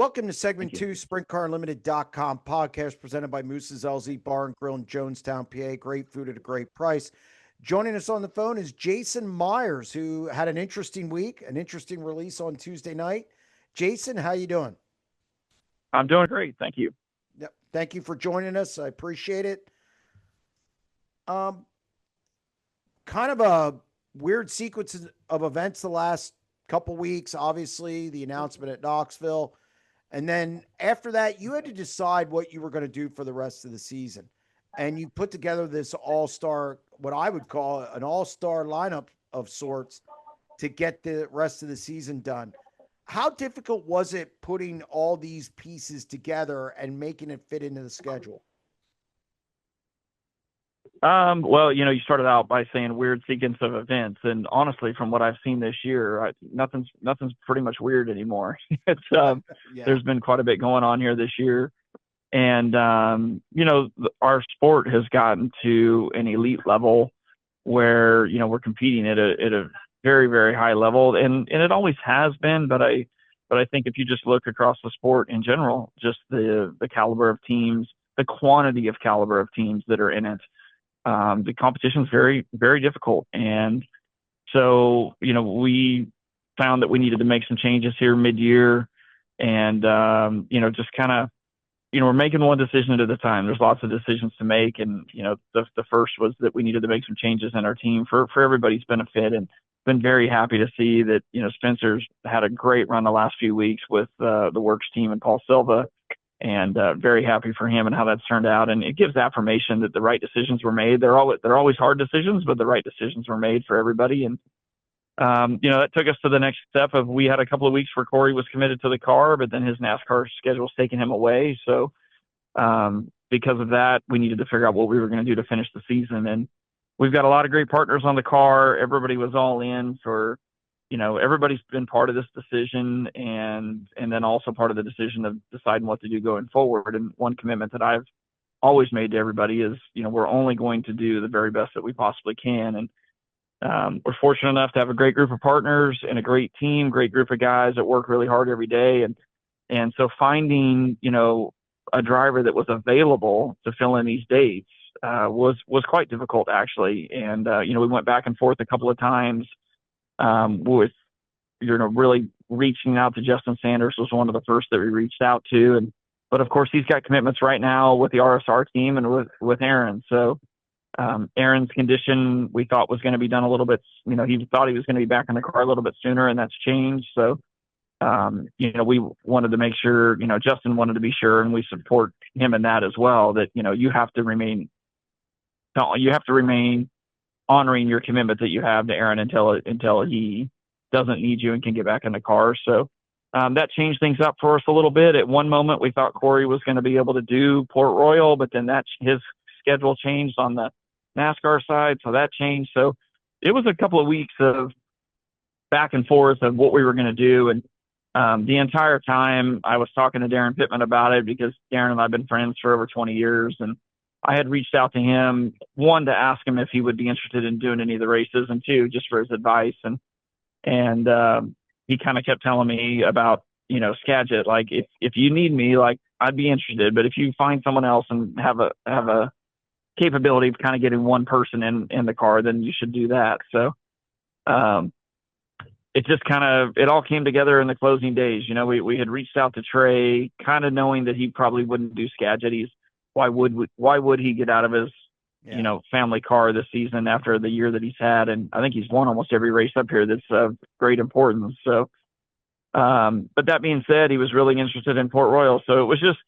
Welcome to segment Thank you. two, SprintCarUnlimited.com podcast presented by Moose's LZ Bar and Grill in Jonestown, PA. Great food at a great price. Joining us on the phone is Jason Meyers, who had an interesting week, an interesting release on Tuesday night. Jason, how you doing? I'm doing great. Thank you. Yep. Thank you for joining us. I appreciate it. Um, Kind of a weird sequence of events the last couple weeks. Obviously, the announcement at Knoxville. And then after that, you had to decide what you were going to do for the rest of the season. And you put together this all star, what I would call an all star lineup of sorts to get the rest of the season done. How difficult was it putting all these pieces together and making it fit into the schedule? Well, you started out by saying weird sequence of events, and honestly, from what I've seen this year, nothing's pretty much weird anymore. It's Yeah. There's been quite a bit going on here this year, and our sport has gotten to an elite level where we're competing at a very very high level, and it always has been. But I think if you just look across the sport in general, just the caliber of teams, the quantity of caliber of teams that are in it. The competition is very, very difficult. And so, we found that we needed to make some changes here mid-year and, just kind of, we're making one decision at a time. There's lots of decisions to make. And, the first was that we needed to make some changes in our team for everybody's benefit. And been very happy to see that, Spencer's had a great run the last few weeks with the Works team and Paul Silva. And very happy for him and how that's turned out. And it gives affirmation that the right decisions were made. They're always hard decisions, but the right decisions were made for everybody. And that took us to the next step of we had a couple of weeks where Corey was committed to the car, but then his NASCAR schedule's taking him away. So because of that, we needed to figure out what we were going to do to finish the season. And we've got a lot of great partners on the car. Everybody was all in for. Everybody's been part of this decision and then also part of the decision of deciding what to do going forward. And one commitment that I've always made to everybody is, we're only going to do the very best that we possibly can. And we're fortunate enough to have a great group of partners and a great team, great group of guys that work really hard every day. And so finding, a driver that was available to fill in these dates was quite difficult actually. And, we went back and forth a couple of times. With really reaching out to Justin Sanders was one of the first that we reached out to, but of course he's got commitments right now with the RSR team and with Aaron. So Aaron's condition we thought was going to be done a little bit. He thought he was going to be back in the car a little bit sooner, and that's changed. So we wanted to make sure. Justin wanted to be sure, and we support him in that as well. That you have to remain honoring your commitment that you have to Aaron until he doesn't need you and can get back in the car. So that changed things up for us a little bit. At one moment, we thought Corey was going to be able to do Port Royal, but then his schedule changed on the NASCAR side, so that changed. So it was a couple of weeks of back and forth of what we were going to do. And the entire time I was talking to Darren Pittman about it because Darren and I have been friends for over 20 years. And I had reached out to him, one, to ask him if he would be interested in doing any of the races, and two, just for his advice. And he kind of kept telling me about, Skagit, like if you need me, like I'd be interested, but if you find someone else and have a capability of kind of getting one person in the car, then you should do that. So it just it all came together in the closing days. We had reached out to Trey, kind of knowing that he probably wouldn't do Skagit. Why would he get out of his, family car this season after the year that he's had? And I think he's won almost every race up here that's of great importance. So, but that being said, he was really interested in Port Royal. So it was just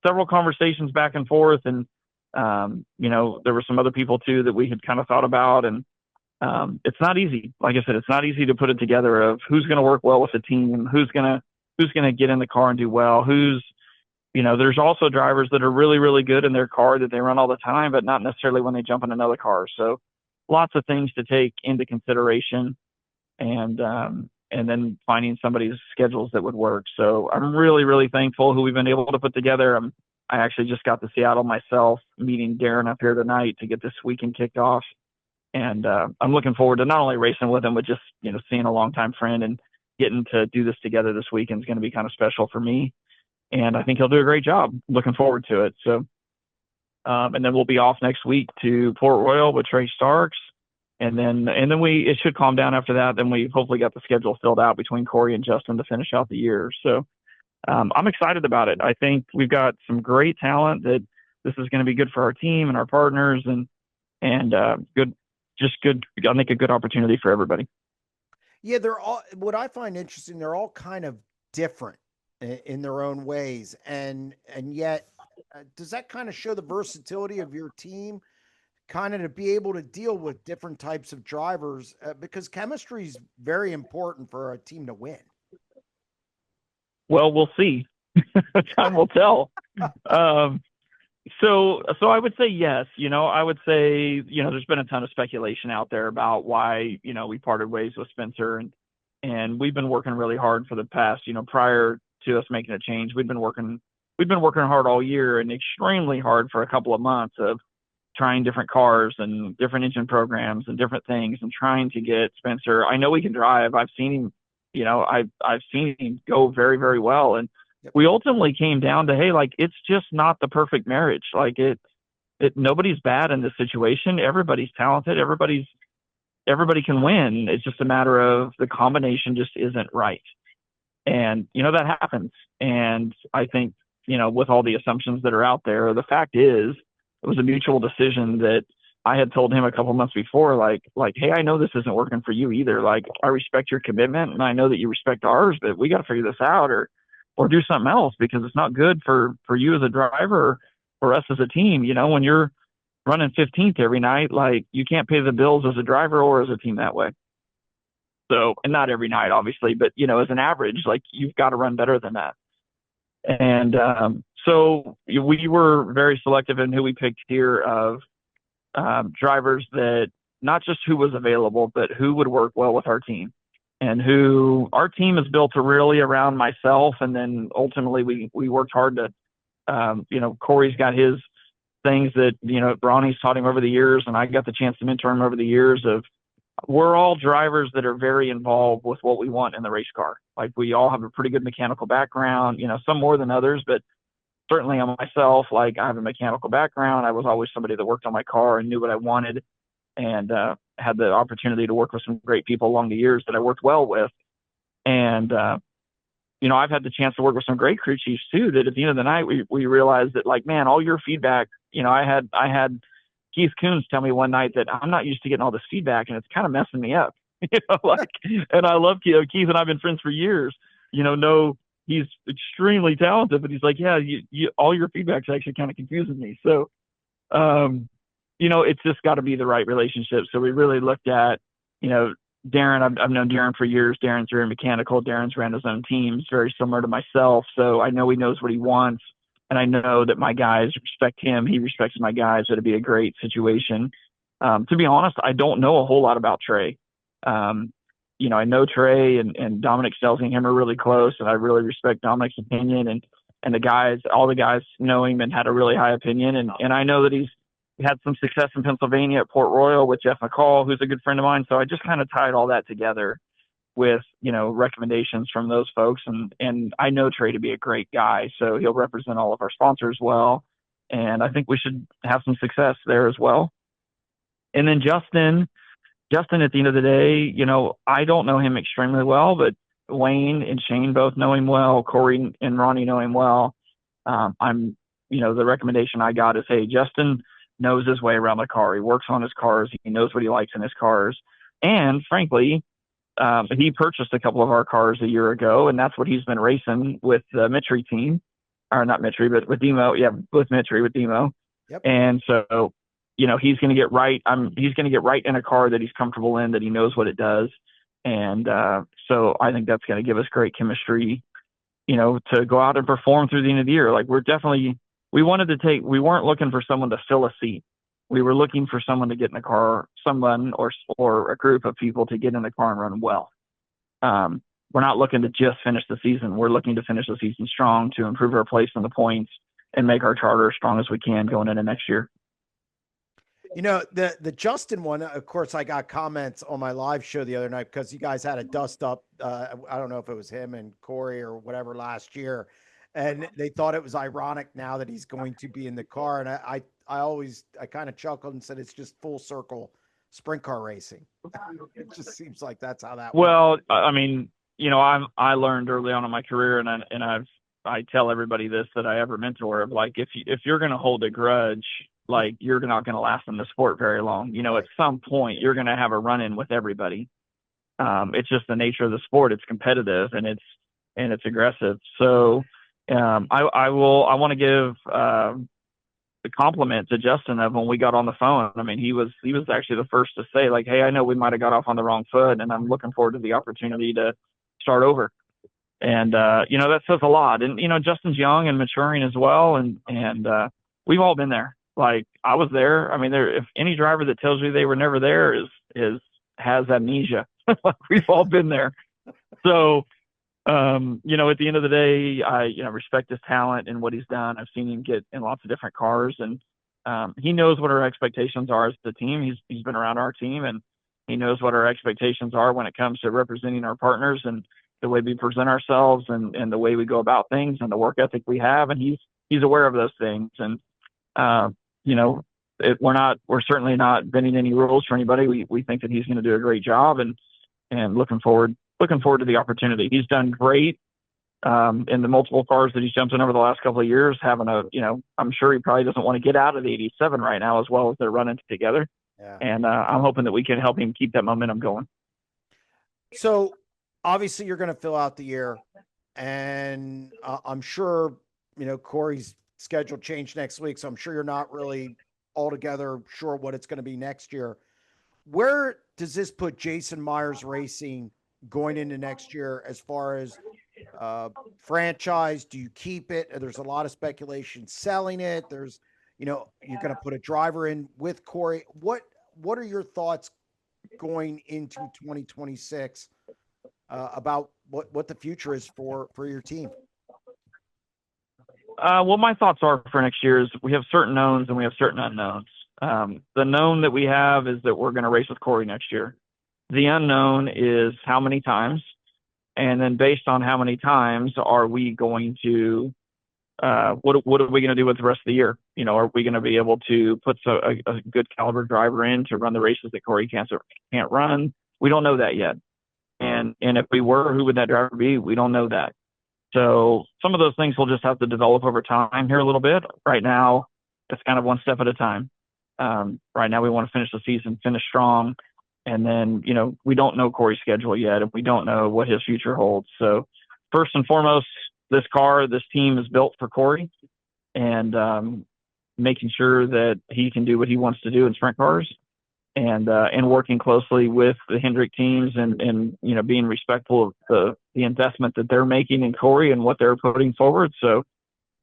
several conversations back and forth. And, there were some other people too that we had kind of thought about. And it's not easy. Like I said, it's not easy to put it together of who's going to work well with the team, who's going to get in the car and do well, there's also drivers that are really, really good in their car that they run all the time, but not necessarily when they jump in another car. So lots of things to take into consideration and then finding somebody's schedules that would work. So I'm really, really thankful who we've been able to put together. I actually just got to Seattle myself, meeting Darren up here tonight to get this weekend kicked off. And I'm looking forward to not only racing with him, but just, seeing a longtime friend and getting to do this together this weekend is going to be kind of special for me. and I think he'll do a great job. Looking forward to it. So, and then we'll be off next week to Port Royal with Trey Starks. And then it should calm down after that. Then we hopefully got the schedule filled out between Corey and Justin to finish out the year. So I'm excited about it. I think we've got some great talent that this is going to be good for our team and our partners, and good, just good. I think a good opportunity for everybody. Yeah, they're all, what I find interesting, they're all kind of different in their own ways. And yet, does that kind of show the versatility of your team, kind of to be able to deal with different types of drivers? Because chemistry is very important for a team to win. Well, we'll see. Time will tell. Um, so I would say yes. I would say, there's been a ton of speculation out there about why, we parted ways with Spencer, and we've been working really hard for the past, prior to us making a change. We've been working hard all year and extremely hard for a couple of months of trying different cars and different engine programs and different things and trying to get Spencer. I know he can drive. I've seen him, I've seen him go very, very well. And Yep. we ultimately came down to, hey, like, it's just not the perfect marriage. Like, nobody's bad in this situation. Everybody's talented. Everybody can win. It's just a matter of the combination just isn't right. And, that happens. And I think, with all the assumptions that are out there, the fact is it was a mutual decision that I had told him a couple months before, like, hey, I know this isn't working for you either. Like, I respect your commitment and I know that you respect ours, but we got to figure this out, or do something else, because it's not good for you as a driver or us as a team. When you're running 15th every night, like, you can't pay the bills as a driver or as a team that way. So, and not every night, obviously, but as an average, like, you've got to run better than that. And so we were very selective in who we picked here of drivers that not just who was available, but who would work well with our team, and who our team is built to really around myself. And then ultimately we worked hard to, Corey's got his things that, Ronnie's taught him over the years, and I got the chance to mentor him over the years of, we're all drivers that are very involved with what we want in the race car. Like, we all have a pretty good mechanical background, some more than others, but certainly on myself, like, I have a mechanical background. I was always somebody that worked on my car and knew what I wanted, and had the opportunity to work with some great people along the years that I worked well with. And, I've had the chance to work with some great crew chiefs too, that at the end of the night, we realized that, like, man, all your feedback, I had Keith Coons tell me one night that I'm not used to getting all this feedback and it's kind of messing me up, like, and I love Keith. Keith and I've been friends for years, no, he's extremely talented, but he's like, yeah, you all your feedback's actually kind of confusing me. So, it's just got to be the right relationship. So we really looked at, Darren. I've known Darren for years. Darren's very mechanical. Darren's ran his own teams, very similar to myself. So I know he knows what he wants. And I know that my guys respect him. He respects my guys. It'd be a great situation. To be honest, I don't know a whole lot about Trey. I know Trey and Dominic Stelzing and him are really close, and I really respect Dominic's opinion. And all the guys know him and had a really high opinion. And I know that he's had some success in Pennsylvania at Port Royal with Jeff McCall, who's a good friend of mine. So I just kind of tied all that together with, recommendations from those folks. And I know Trey to be a great guy, so he'll represent all of our sponsors well. And I think we should have some success there as well. And then Justin, at the end of the day, I don't know him extremely well, but Wayne and Shane both know him well. Corey and Ronnie know him well. The recommendation I got is, hey, Justin knows his way around the car. He works on his cars. He knows what he likes in his cars. And frankly, he purchased a couple of our cars a year ago, and that's what he's been racing with the Mitri team, or not Mitri, but with Demo. Yeah, with Mitri, with Demo. Yep. And so, he's going to get right. He's going to get right in a car that he's comfortable in, that he knows what it does. And so I think that's going to give us great chemistry, to go out and perform through the end of the year. Like, we weren't looking for someone to fill a seat. We were looking for someone to get in the car, someone or a group of people to get in the car and run well. We're not looking to just finish the season. We're looking to finish the season strong, to improve our place in the points and make our charter as strong as we can going into next year. The Justin one, of course, I got comments on my live show the other night because you guys had a dust up. I don't know if it was him and Corey or whatever last year. and they thought it was ironic now that he's going to be in the car. And I kind of chuckled and said it's just full circle sprint car racing. It just seems like that's how that works. Well, I mean, I learned early on in my career, I tell everybody this that I ever mentor of like, if you're going to hold a grudge, like you're not going to last in the sport very long. At some point you're going to have a run in with everybody. It's just the nature of the sport. It's competitive and it's aggressive. So, I want to give, the compliment to Justin of when we got on the phone. I mean, he was actually the first to say like, "Hey, I know we might have got off on the wrong foot, and I'm looking forward to the opportunity to start over." And that says a lot. And Justin's young and maturing as well, and we've all been there. Like I was there. I mean, if any driver that tells you they were never there has amnesia. We've all been there. So at the end of the day, I respect his talent and what he's done. I've seen him get in lots of different cars, and he knows what our expectations are as the team. He's been around our team, and he knows what our expectations are when it comes to representing our partners and the way we present ourselves and the way we go about things and the work ethic we have. And he's aware of those things. And we're certainly not bending any rules for anybody. We think that he's going to do a great job, and looking forward to the opportunity. He's done great in the multiple cars that he's jumped in over the last couple of years, having I'm sure he probably doesn't want to get out of the 87 right now, as well as they're running together. Yeah. And I'm hoping that we can help him keep that momentum going. So obviously you're going to fill out the year, and I'm sure, Corey's schedule changed next week. So I'm sure you're not really altogether sure what it's going to be next year. Where does this put Jason Meyers Racing going into next year as far as franchise? Do you keep it? There's a lot of speculation selling it. There's, you're going to put a driver in with Corey. What are your thoughts going into 2026 about what the future is for your team? Well, my thoughts are for next year is we have certain knowns and we have certain unknowns. The known that we have is that we're going to race with Corey next year. The unknown is how many times, and then based on how many times are we going to, what are we going to do with the rest of the year? Are we going to be able to put a good caliber driver in to run the races that Corey can't run? We don't know that yet. And if we were, who would that driver be? We don't know that. So some of those things will just have to develop over time here a little bit. Right now, it's kind of one step at a time. Right now, we want to finish the season, finish strong. And then, we don't know Corey's schedule yet, and we don't know what his future holds. So first and foremost, this team is built for Corey, and making sure that he can do what he wants to do in sprint cars, and working closely with the Hendrick teams and being respectful of the investment that they're making in Corey and what they're putting forward. So,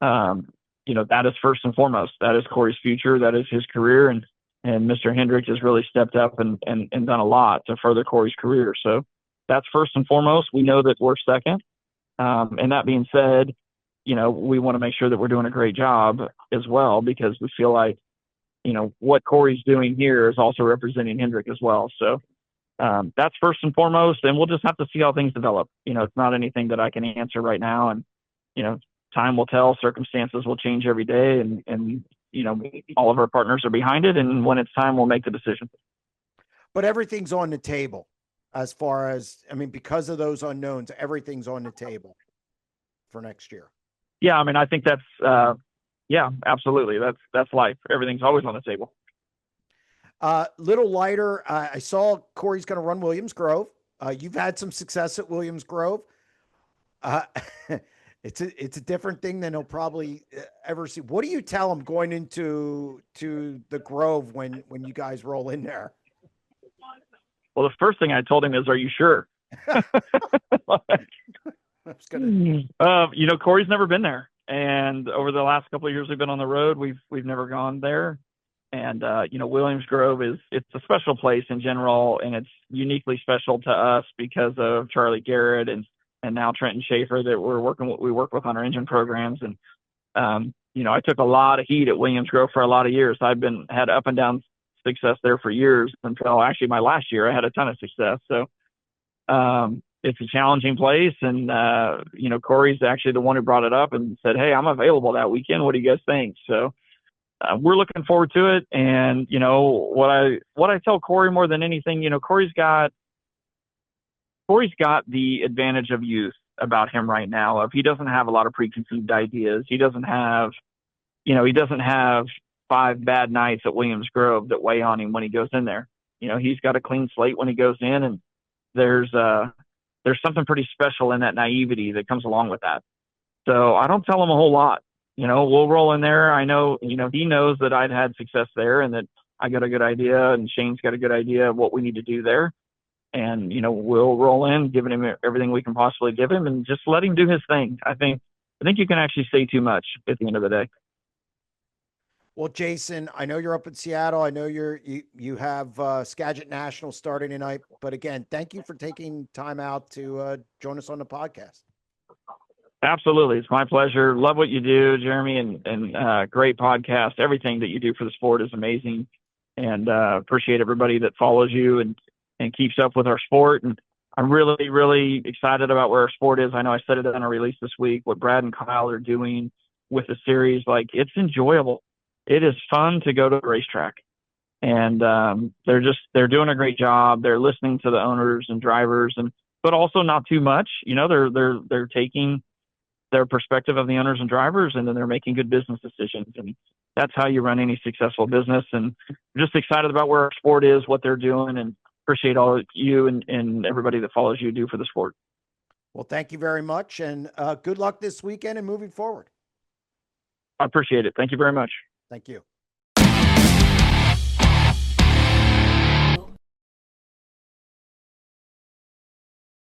that is first and foremost. That is Corey's future. That is his career. And Mr. Hendrick has really stepped up and done a lot to further Corey's career. So that's first and foremost. We know that we're second. And that being said, we want to make sure that we're doing a great job as well, because we feel like, what Corey's doing here is also representing Hendrick as well. So that's first and foremost, and we'll just have to see how things develop. It's not anything that I can answer right now, and, time will tell. Circumstances will change every day, and all of our partners are behind it. And when it's time, we'll make the decision. But everything's on the table as far as, because of those unknowns, everything's on the table for next year. Yeah. I think that's, yeah, absolutely. That's life. Everything's always on the table. Little lighter. I saw Corey's going to run Williams Grove. You've had some success at Williams Grove. It's a different thing than he'll probably ever see. What do you tell him going into the Grove when you guys roll in there? Well, the first thing I told him is, "Are you sure?" Corey's never been there, and over the last couple of years we've been on the road, we've never gone there. And Williams Grove it's a special place in general, and it's uniquely special to us because of Charlie Garrett and now Trenton Schaefer that we work with on our engine programs. And I took a lot of heat at Williams Grove for a lot of years. Had up and down success there for years until actually my last year I had a ton of success. So it's a challenging place. And, Corey's actually the one who brought it up and said, "Hey, I'm available that weekend. What do you guys think?" So we're looking forward to it. And, what I tell Corey more than anything, Corey's got the advantage of youth about him right now. Of he doesn't have a lot of preconceived ideas. He doesn't have 5 bad nights at Williams Grove that weigh on him when he goes in there. He's got a clean slate when he goes in, and there's something pretty special in that naivety that comes along with that. So I don't tell him a whole lot. We'll roll in there. I know, he knows that I'd had success there and that I got a good idea, and Shane's got a good idea of what we need to do there. And, we'll roll in, giving him everything we can possibly give him, and just let him do his thing. I think you can actually say too much at the end of the day. Well, Jason, I know you're up in Seattle. I know you have Skagit National starting tonight. But again, thank you for taking time out to join us on the podcast. Absolutely. It's my pleasure. Love what you do, Jeremy, and great podcast. Everything that you do for the sport is amazing, and appreciate everybody that follows you and keeps up with our sport. And I'm really, really excited about where our sport is. I know I said it on a release this week, what Brad and Kyle are doing with the series. Like, it's enjoyable. It is fun to go to the racetrack, and they're doing a great job. They're listening to the owners and drivers, but also not too much. They're taking their perspective of the owners and drivers, and then they're making good business decisions. And that's how you run any successful business. And I'm just excited about where our sport is, what they're doing, and appreciate all you and everybody that follows you do for the sport. Well, thank you very much, and good luck this weekend and moving forward. I appreciate it. Thank you very much. Thank you.